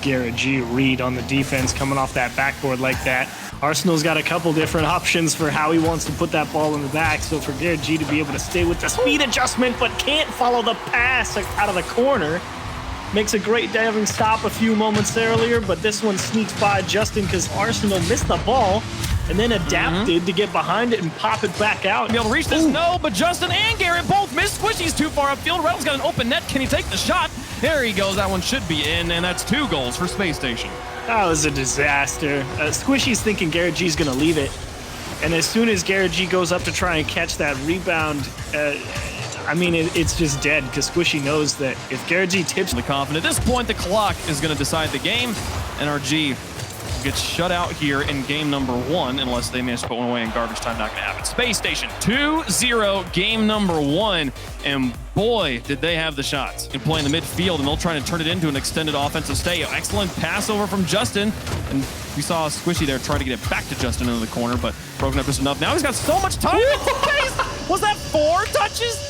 Garrett G read on the defense coming off that backboard like that. Arsenal's got a couple different options for how he wants to put that ball in the back. So for Garrett G to be able to stay with the speed adjustment but can't follow the pass out of the corner. Makes a great diving stop a few moments earlier, but this one sneaks by Justin because Arsenal missed the ball and then adapted to get behind it and pop it back out. Be able to reach this? No, but Justin and Garrett both missed. Squishy's too far upfield. Reynolds got an open net. Can he take the shot? There he goes. That one should be in, and that's 2 goals for Spacestation. That was a disaster. Squishy's thinking Garrett G's going to leave it. And as soon as Garrett G goes up to try and catch that rebound, I mean, it's just dead because Squishy knows that if Garrett G tips... Confident. At this point, the clock is going to decide the game. NRG gets shut out here in game number 1 unless they manage to put one away in garbage time. Not going to happen. Spacestation 2-0 game number 1. And boy, did they have the shots. And playing the midfield, and they'll try to turn it into an extended offensive stay. Excellent pass over from Justin. And we saw Squishy there try to get it back to Justin into the corner, but broken up just enough. Now he's got so much time. Was that 4 touches?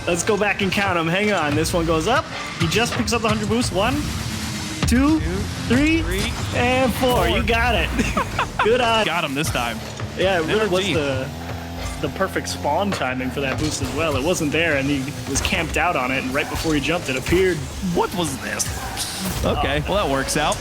Let's go back and count them. Hang on. This one goes up. He just picks up the 100 boost. 1, 2, 3, and 4. You got it. Good on. Got him this time. Yeah, it really was the perfect spawn timing for that boost as well. It wasn't there, and he was camped out on it, and right before he jumped, it appeared. What was this? Okay, well, that works out.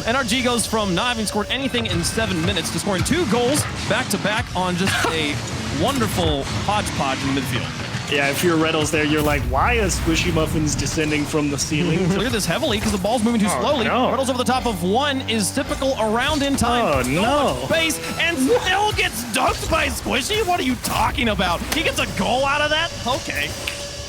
NRG goes from not having scored anything in 7 minutes to scoring 2 goals back-to-back on just a wonderful hodgepodge in the midfield. Yeah, if you're Reynolds there, you're like, why is Squishy Muffins descending from the ceiling? Clear this heavily because the ball's moving too slowly. No. Reynolds over the top of 1 is typical around in time. Oh, no. Space and still gets dunked by Squishy? What are you talking about? He gets a goal out of that? Okay.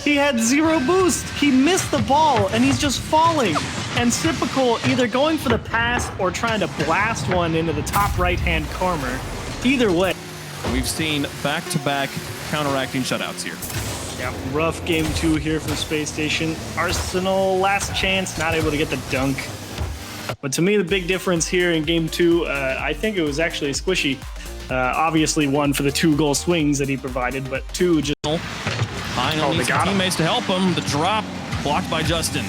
He had 0 boost. He missed the ball, and he's just falling. And typical either going for the pass or trying to blast one into the top right-hand corner. Either way. We've seen back-to-back counteracting shutouts here. Yeah, rough game 2 here for Spacestation. Arsenal, last chance, not able to get the dunk. But to me, the big difference here in game 2, I think it was actually Squishy. Obviously 1 for the 2-goal swings that he provided, but 2 just... Finally, needs teammates to help him. The drop blocked by Justin.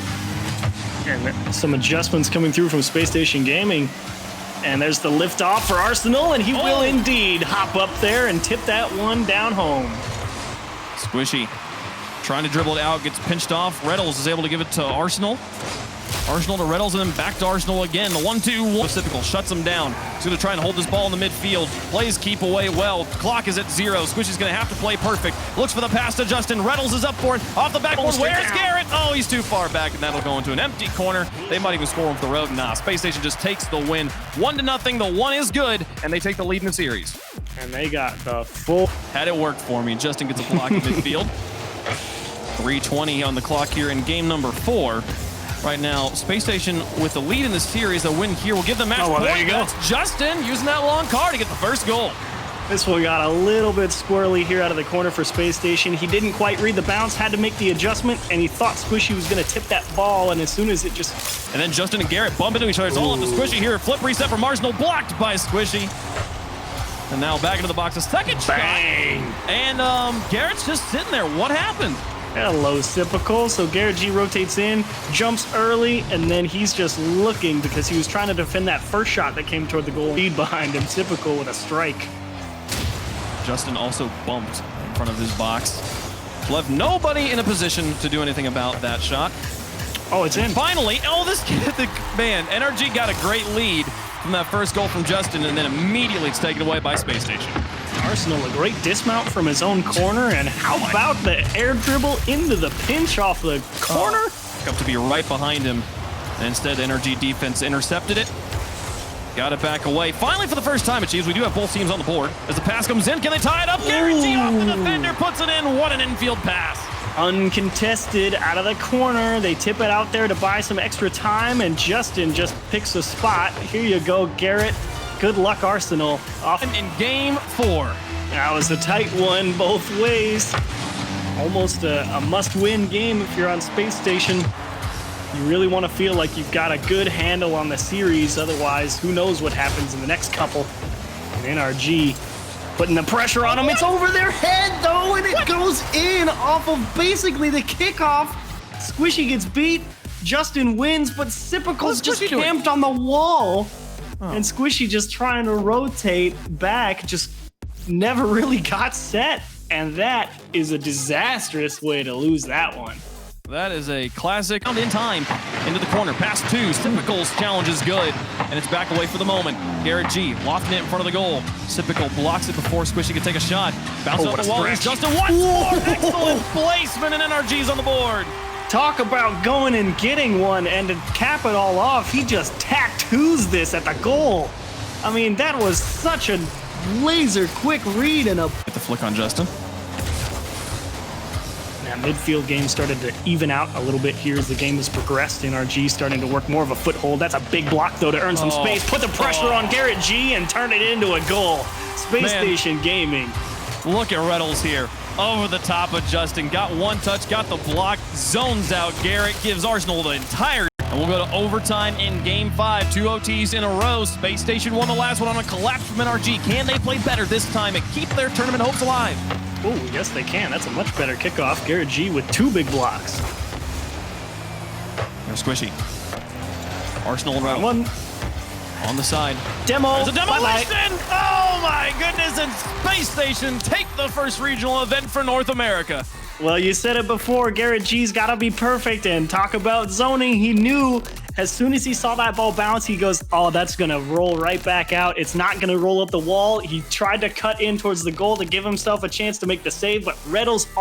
And some adjustments coming through from Spacestation Gaming. And there's the lift off for Arsenal, and he will indeed hop up there and tip that one down home. Squishy trying to dribble it out, gets pinched off. Reynolds is able to give it to Arsenal. Arsenal to Reynolds and then back to Arsenal again. The 1-2-1 typical shuts him down. He's going to try and hold this ball in the midfield. Plays keep away well. Clock is at 0. Squishy's going to have to play perfect. Looks for the pass to Justin. Reynolds is up for it. Off the backboard. Where's Garrett? Oh, he's too far back, and that'll go into an empty corner. They might even score him for the road. Nah, Spacestation just takes the win. 1-0. The 1 is good, and they take the lead in the series. And they got the full... Had it worked for me. Justin gets a block in midfield. 3:20 on the clock here in game number 4. Right now, Spacestation with the lead in the series. A win here will give them match point. There you go. That's Justin using that long car to get the first goal. This one got a little bit squirrely here out of the corner for Spacestation. He didn't quite read the bounce, had to make the adjustment, and he thought Squishy was going to tip that ball, and as soon as it just... And then Justin and Garrett bump into each other. It's all up to Squishy here. Flip reset from Arsenal, blocked by Squishy. And now back into the box, a second Bang! shot. And Garrett's just sitting there. What happened? Hello, typical. So Garrett G rotates in, jumps early, and then he's just looking because he was trying to defend that first shot that came toward the goal. Lead behind him, typical with a strike. Justin also bumped in front of his box. Left nobody in a position to do anything about that shot. Oh, it's in. Finally, this kid, man, NRG got a great lead from that first goal from Justin, and then immediately it's taken away by Spacestation. Arsenal, a great dismount from his own corner, and how about the air dribble into the pinch off the corner? Up to be right behind him, and instead NRG defense intercepted it. Got it back away. Finally, for the first time, it seems we do have both teams on the board. As the pass comes in, can they tie it up? Garrett G off the defender, puts it in. What an infield pass. Uncontested out of the corner. They tip it out there to buy some extra time, and Justin just picks a spot. Here you go, Garrett. Good luck, Arsenal. Off in game 4. That was a tight one both ways. Almost a must-win game if you're on Spacestation. You really want to feel like you've got a good handle on the series. Otherwise, who knows what happens in the next couple. And NRG putting the pressure on them. It's over their head, though, and it goes in off of basically the kickoff. Squishy gets beat, Justin wins, but Sipicle's just Squishy doing? camped on the wall. And Squishy just trying to rotate back, just never really got set. And that is a disastrous way to lose that one. That is a classic. Found in time into the corner. Pass two. Sipicle's challenge is good. And it's back away for the moment. Garrett G lofting it in front of the goal. Sipicle blocks it before Squishy can take a shot. Bounces off the wall. Here's Justin once more. Excellent placement, and NRG's on the board. Talk about going and getting one, and to cap it all off, he just tattoos this at the goal. I mean, that was such a laser quick read and a... Get the flick on Justin. That midfield game started to even out a little bit here as the game has progressed. NRG starting to work more of a foothold. That's a big block, though, to earn some space. Put the pressure on Garrett G and turn it into a goal. Spacestation Gaming. Look at Reynolds here. Over the top of Justin. Got one touch, got the block, zones out Garrett, gives Arsenal the entire... And we'll go to overtime in Game 5. 2 OTs in a row. Spacestation won the last one on a collapse from NRG. Can they play better this time and keep their tournament hopes alive? Oh, yes, they can. That's a much better kickoff. Garrett G with 2 big blocks. There's Squishy. Arsenal and Reynolds. One. On the side. Demo. There's a demolition! Bye-bye. Oh my goodness, and Space Station take the first regional event for North America. Well, you said it before, Garrett G's got to be perfect, and talk about zoning. He knew as soon as he saw that ball bounce, he goes, oh, that's going to roll right back out. It's not going to roll up the wall. He tried to cut in towards the goal to give himself a chance to make the save, but Reddles